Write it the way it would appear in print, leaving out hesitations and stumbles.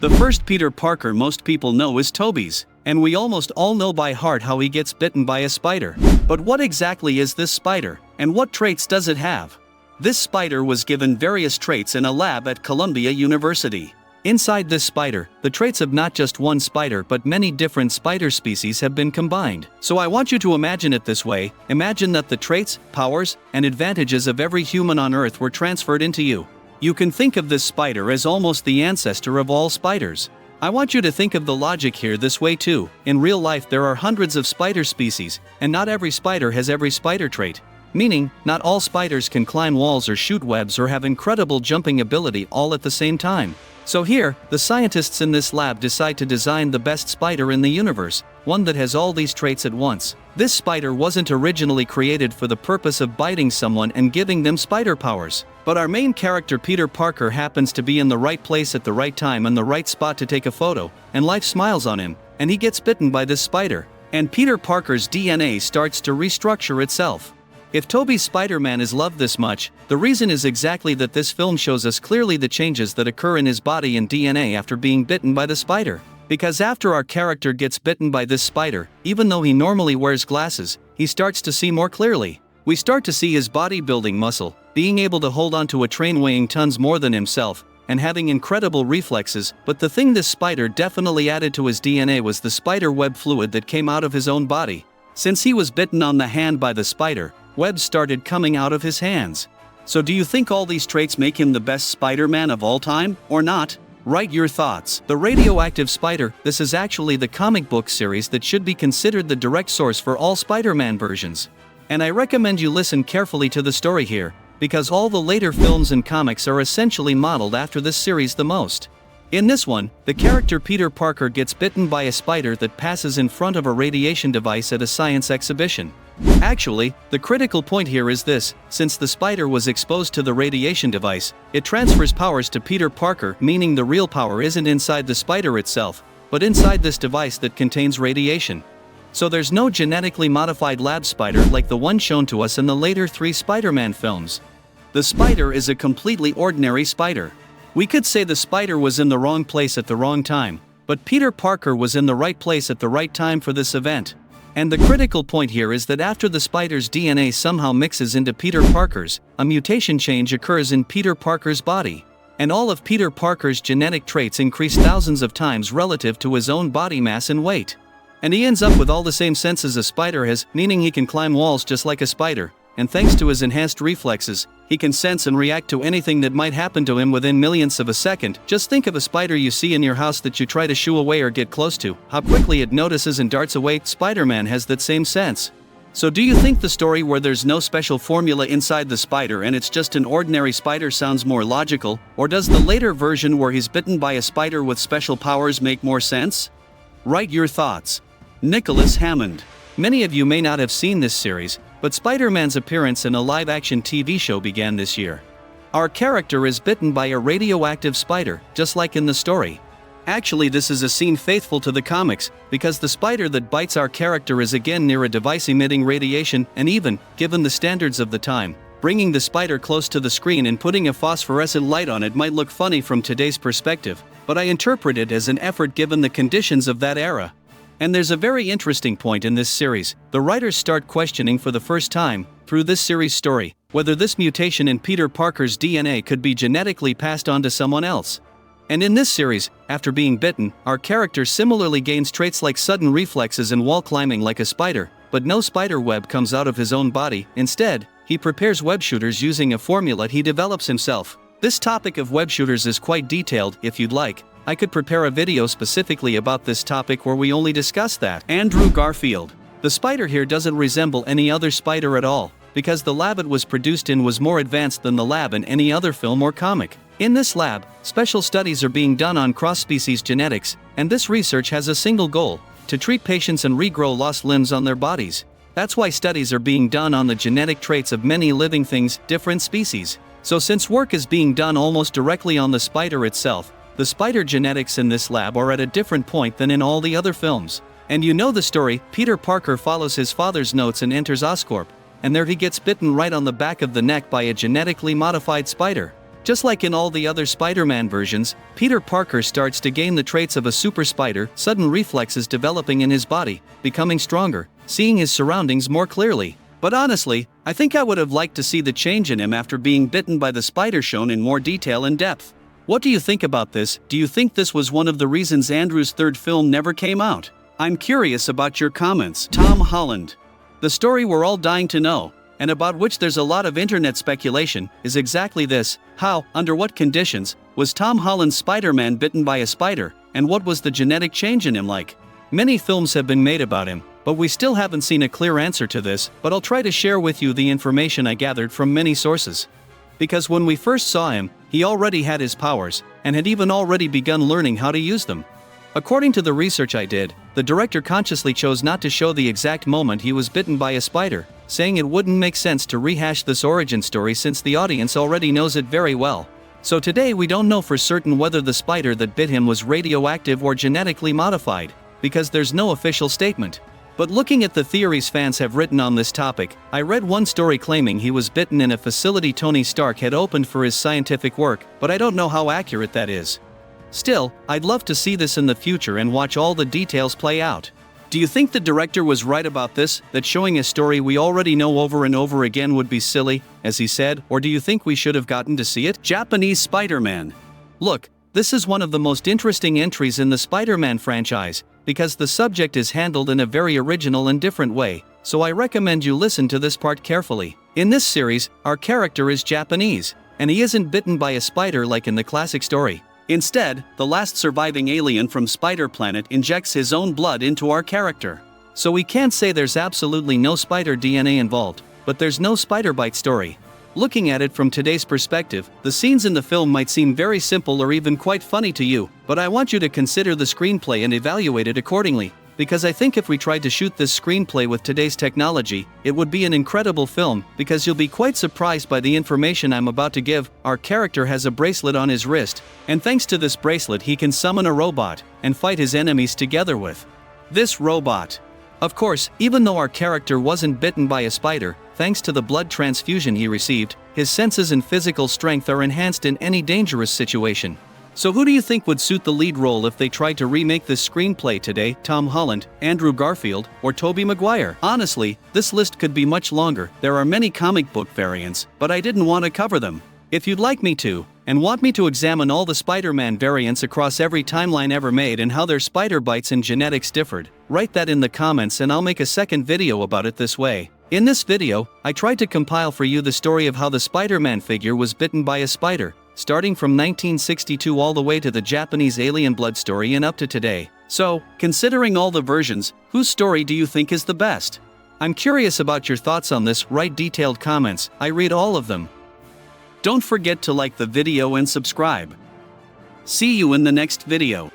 The first Peter Parker most people know is Tobey's, and we almost all know by heart how he gets bitten by a spider. But what exactly is this spider, and what traits does it have? This spider was given various traits in a lab at Columbia University. Inside this spider, the traits of not just one spider but many different spider species have been combined. So I want you to imagine it this way: imagine that the traits, powers, and advantages of every human on Earth were transferred into you. You can think of this spider as almost the ancestor of all spiders. I want you to think of the logic here this way too. In real life there are hundreds of spider species, and not every spider has every spider trait. Meaning, not all spiders can climb walls or shoot webs or have incredible jumping ability all at the same time. So here, the scientists in this lab decide to design the best spider in the universe, one that has all these traits at once. This spider wasn't originally created for the purpose of biting someone and giving them spider powers. But our main character Peter Parker happens to be in the right place at the right time and the right spot to take a photo, and life smiles on him, and he gets bitten by this spider. And Peter Parker's DNA starts to restructure itself. If Tobey's Spider-Man is loved this much, the reason is exactly that this film shows us clearly the changes that occur in his body and DNA after being bitten by the spider. Because after our character gets bitten by this spider, even though he normally wears glasses, he starts to see more clearly. We start to see his bodybuilding muscle, being able to hold onto a train weighing tons more than himself, and having incredible reflexes. But the thing this spider definitely added to his DNA was the spider web fluid that came out of his own body. Since he was bitten on the hand by the spider, webs started coming out of his hands. So do you think all these traits make him the best Spider-Man of all time, or not? Write your thoughts. The Radioactive Spider. This is actually the comic book series that should be considered the direct source for all Spider-Man versions. And I recommend you listen carefully to the story here, because all the later films and comics are essentially modeled after this series the most. In this one, the character Peter Parker gets bitten by a spider that passes in front of a radiation device at a science exhibition. Actually, the critical point here is this: since the spider was exposed to the radiation device, it transfers powers to Peter Parker, meaning the real power isn't inside the spider itself, but inside this device that contains radiation. So there's no genetically modified lab spider like the one shown to us in the later 3 Spider-Man films. The spider is a completely ordinary spider. We could say the spider was in the wrong place at the wrong time, but Peter Parker was in the right place at the right time for this event. And the critical point here is that after the spider's DNA somehow mixes into Peter Parker's, a mutation change occurs in Peter Parker's body. And all of Peter Parker's genetic traits increase thousands of times relative to his own body mass and weight. And he ends up with all the same senses a spider has, meaning he can climb walls just like a spider, and thanks to his enhanced reflexes, he can sense and react to anything that might happen to him within millionths of a second. Just think of a spider you see in your house that you try to shoo away or get close to, how quickly it notices and darts away. Spider-Man has that same sense. So do you think the story where there's no special formula inside the spider and it's just an ordinary spider sounds more logical, or does the later version where he's bitten by a spider with special powers make more sense? Write your thoughts. Nicholas Hammond. Many of you may not have seen this series, but Spider-Man's appearance in a live-action TV show began this year. Our character is bitten by a radioactive spider, just like in the story. Actually, this is a scene faithful to the comics, because the spider that bites our character is again near a device emitting radiation, and even, given the standards of the time, bringing the spider close to the screen and putting a phosphorescent light on it might look funny from today's perspective, but I interpret it as an effort given the conditions of that era. And there's a very interesting point in this series. The writers start questioning for the first time, through this series story, whether this mutation in Peter Parker's DNA could be genetically passed on to someone else. And in this series, after being bitten, our character similarly gains traits like sudden reflexes and wall climbing like a spider, but no spider web comes out of his own body. Instead, he prepares web shooters using a formula he develops himself. This topic of web shooters is quite detailed. If you'd like, I could prepare a video specifically about this topic where we only discuss that. Andrew Garfield. The spider here doesn't resemble any other spider at all, because the lab it was produced in was more advanced than the lab in any other film or comic. In this lab, special studies are being done on cross-species genetics, and this research has a single goal: to treat patients and regrow lost limbs on their bodies. That's why studies are being done on the genetic traits of many living things, different species. So since work is being done almost directly on the spider itself, the spider genetics in this lab are at a different point than in all the other films. And you know the story. Peter Parker follows his father's notes and enters Oscorp, and there he gets bitten right on the back of the neck by a genetically modified spider. Just like in all the other Spider-Man versions, Peter Parker starts to gain the traits of a super spider, sudden reflexes developing in his body, becoming stronger, seeing his surroundings more clearly. But honestly, I think I would have liked to see the change in him after being bitten by the spider shown in more detail and depth. What do you think about this? Do you think this was one of the reasons Andrew's third film never came out? I'm curious about your comments. Tom Holland. The story we're all dying to know, and about which there's a lot of internet speculation, is exactly this: how, under what conditions, was Tom Holland's Spider-Man bitten by a spider, and what was the genetic change in him like? Many films have been made about him, but we still haven't seen a clear answer to this, but I'll try to share with you the information I gathered from many sources. Because when we first saw him, he already had his powers, and had even already begun learning how to use them. According to the research I did, the director consciously chose not to show the exact moment he was bitten by a spider, saying it wouldn't make sense to rehash this origin story since the audience already knows it very well. So today we don't know for certain whether the spider that bit him was radioactive or genetically modified, because there's no official statement. But looking at the theories fans have written on this topic, I read one story claiming he was bitten in a facility Tony Stark had opened for his scientific work, but I don't know how accurate that is. Still, I'd love to see this in the future and watch all the details play out. Do you think the director was right about this, that showing a story we already know over and over again would be silly, as he said, or do you think we should have gotten to see it? Japanese Spider-Man. Look, this is one of the most interesting entries in the Spider-Man franchise, because the subject is handled in a very original and different way, so I recommend you listen to this part carefully. In this series, our character is Japanese, and he isn't bitten by a spider like in the classic story. Instead, the last surviving alien from Spider Planet injects his own blood into our character. So we can't say there's absolutely no spider DNA involved, but there's no spider bite story. Looking at it from today's perspective, the scenes in the film might seem very simple or even quite funny to you, but I want you to consider the screenplay and evaluate it accordingly, because I think if we tried to shoot this screenplay with today's technology, it would be an incredible film, because you'll be quite surprised by the information I'm about to give. Our character has a bracelet on his wrist, and thanks to this bracelet he can summon a robot, and fight his enemies together with this robot. Of course, even though our character wasn't bitten by a spider, thanks to the blood transfusion he received, his senses and physical strength are enhanced in any dangerous situation. So who do you think would suit the lead role if they tried to remake this screenplay today? Tom Holland, Andrew Garfield, or Tobey Maguire? Honestly, this list could be much longer. There are many comic book variants, but I didn't want to cover them. If you'd like me to, and want me to examine all the Spider-Man variants across every timeline ever made and how their spider bites and genetics differed, write that in the comments and I'll make a second video about it this way. In this video, I tried to compile for you the story of how the Spider-Man figure was bitten by a spider, starting from 1962 all the way to the Japanese alien blood story and up to today. So, considering all the versions, whose story do you think is the best? I'm curious about your thoughts on this. Write detailed comments, I read all of them. Don't forget to like the video and subscribe. See you in the next video.